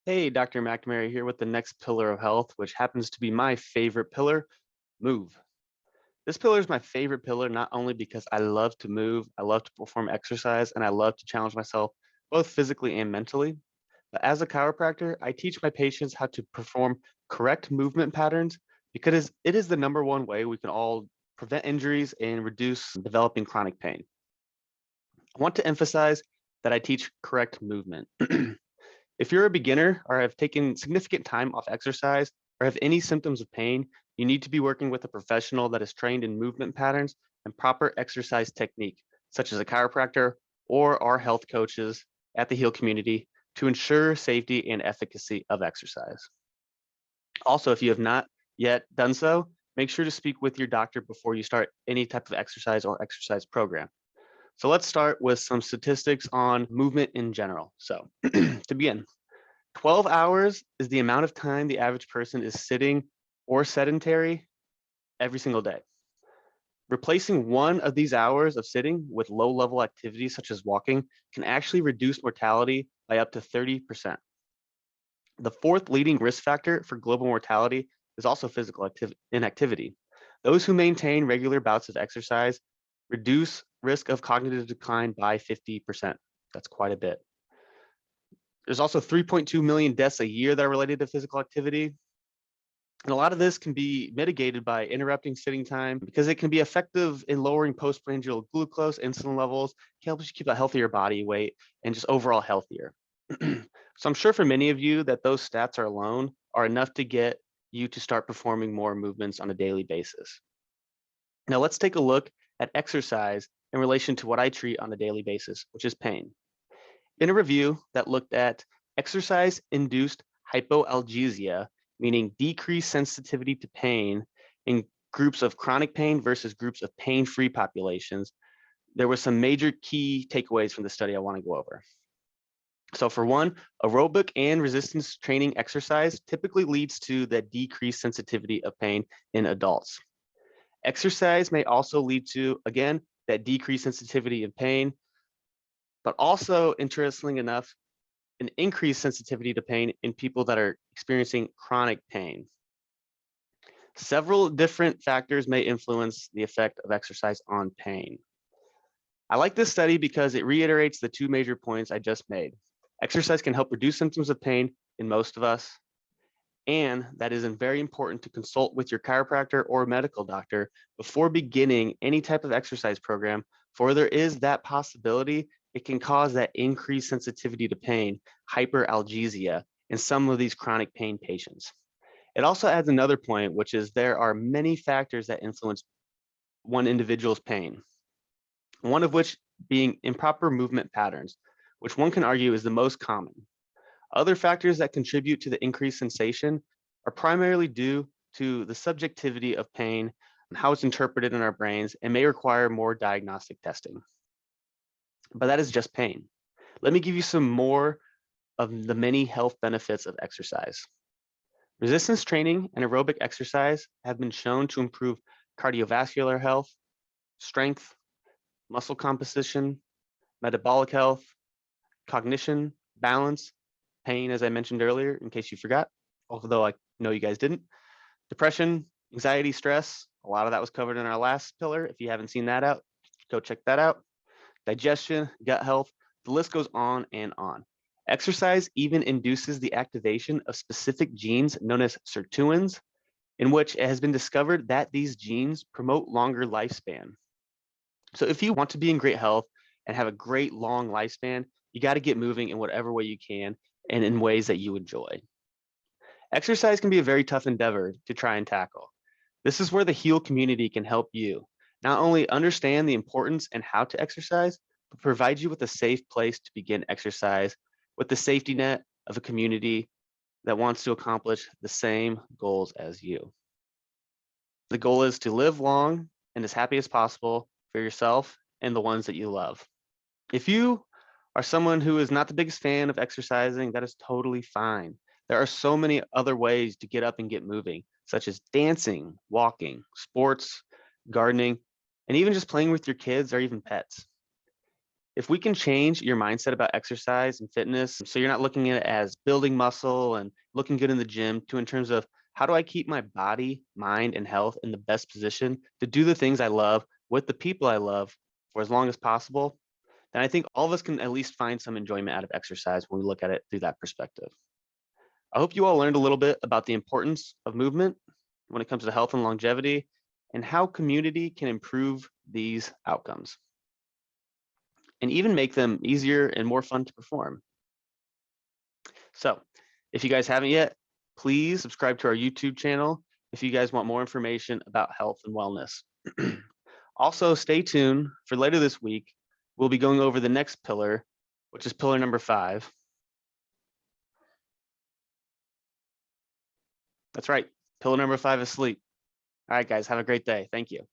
Hey, Dr. McNamara here with the next pillar of health, which happens to be my favorite pillar, move. This pillar is my favorite pillar, not only because I love to move, I love to perform exercise, and I love to challenge myself both physically and mentally. But as a chiropractor, I teach my patients how to perform correct movement patterns because it is the number one way we can all prevent injuries and reduce developing chronic pain. I want to emphasize that I teach correct movement. If you're a beginner or have taken significant time off exercise or have any symptoms of pain, you need to be working with a professional that is trained in movement patterns and proper exercise technique, such as a chiropractor or our health coaches at the Heal community to ensure safety and efficacy of exercise. Also, if you have not yet done so, make sure to speak with your doctor before you start any type of exercise or exercise program. So let's start with some statistics on movement in general. So to begin, 12 hours is the amount of time the average person is sitting or sedentary every single day. Replacing one of these hours of sitting with low level activities such as walking can actually reduce mortality by up to 30%. The fourth leading risk factor for global mortality is also physical inactivity. Those who maintain regular bouts of exercise reduce risk of cognitive decline by 50%. That's quite a bit. There's also 3.2 million deaths a year that are related to physical activity. And a lot of this can be mitigated by interrupting sitting time because it can be effective in lowering postprandial glucose, insulin levels, helps you keep a healthier body weight, and just overall healthier. So I'm sure for many of you that those stats are alone are enough to get you to start performing more movements on a daily basis. Now let's take a look at exercise in relation to what I treat on a daily basis, which is pain. In a review that looked at exercise-induced hypoalgesia, meaning decreased sensitivity to pain in groups of chronic pain versus groups of pain-free populations, there were some major key takeaways from the study I want to go over. So for one, aerobic and resistance training exercise typically leads to the decreased sensitivity of pain in adults. Exercise may also lead to, again, that decreased sensitivity of pain, but also, interestingly enough, an increased sensitivity to pain in people that are experiencing chronic pain. Several different factors may influence the effect of exercise on pain. I like this study because it reiterates the two major points I just made. Exercise can help reduce symptoms of pain in most of us, and that is very important to consult with your chiropractor or medical doctor before beginning any type of exercise program, for there is that possibility it can cause that increased sensitivity to pain, hyperalgesia, in some of these chronic pain patients. It also adds another point, which is there are many factors that influence one individual's pain, one of which being improper movement patterns, which one can argue is the most common. Other factors that contribute to the increased sensation are primarily due to the subjectivity of pain and how it's interpreted in our brains and may require more diagnostic testing. But that is just pain. Let me give you some more of the many health benefits of exercise. Resistance training and aerobic exercise have been shown to improve cardiovascular health, strength, muscle composition, metabolic health, cognition, balance, pain, as I mentioned earlier, in case you forgot, although I know you guys didn't, depression, anxiety, stress. A lot of that was covered in our last pillar. If you haven't seen that out, go check that out. Digestion, gut health, the list goes on and on. Exercise even induces the activation of specific genes known as sirtuins, in which it has been discovered that these genes promote longer lifespan. So if you want to be in great health and have a great long lifespan, you got to get moving in whatever way you can and in ways that you enjoy. Exercise can be a very tough endeavor to try and tackle. This is where the Heal community can help you not only understand the importance and how to exercise, but provide you with a safe place to begin exercise with the safety net of a community that wants to accomplish the same goals as you. The goal is to live long and as happy as possible for yourself and the ones that you love. If you are someone who is not the biggest fan of exercising, that is totally fine. There are so many other ways to get up and get moving, such as dancing, walking, sports, gardening, and even just playing with your kids or even pets. If we can change your mindset about exercise and fitness, so you're not looking at it as building muscle and looking good in the gym, to in terms of how do I keep my body, mind, and health in the best position to do the things I love with the people I love for as long as possible, then I think all of us can at least find some enjoyment out of exercise when we look at it through that perspective. I hope you all learned a little bit about the importance of movement when it comes to health and longevity and how community can improve these outcomes and even make them easier and more fun to perform. So if you guys haven't yet, please subscribe to our YouTube channel if you guys want more information about health and wellness. Also, stay tuned for later this week. We'll be going over the next pillar, which is pillar number 5. That's right. Pillar number 5 is sleep. All right, guys, have a great day. Thank you.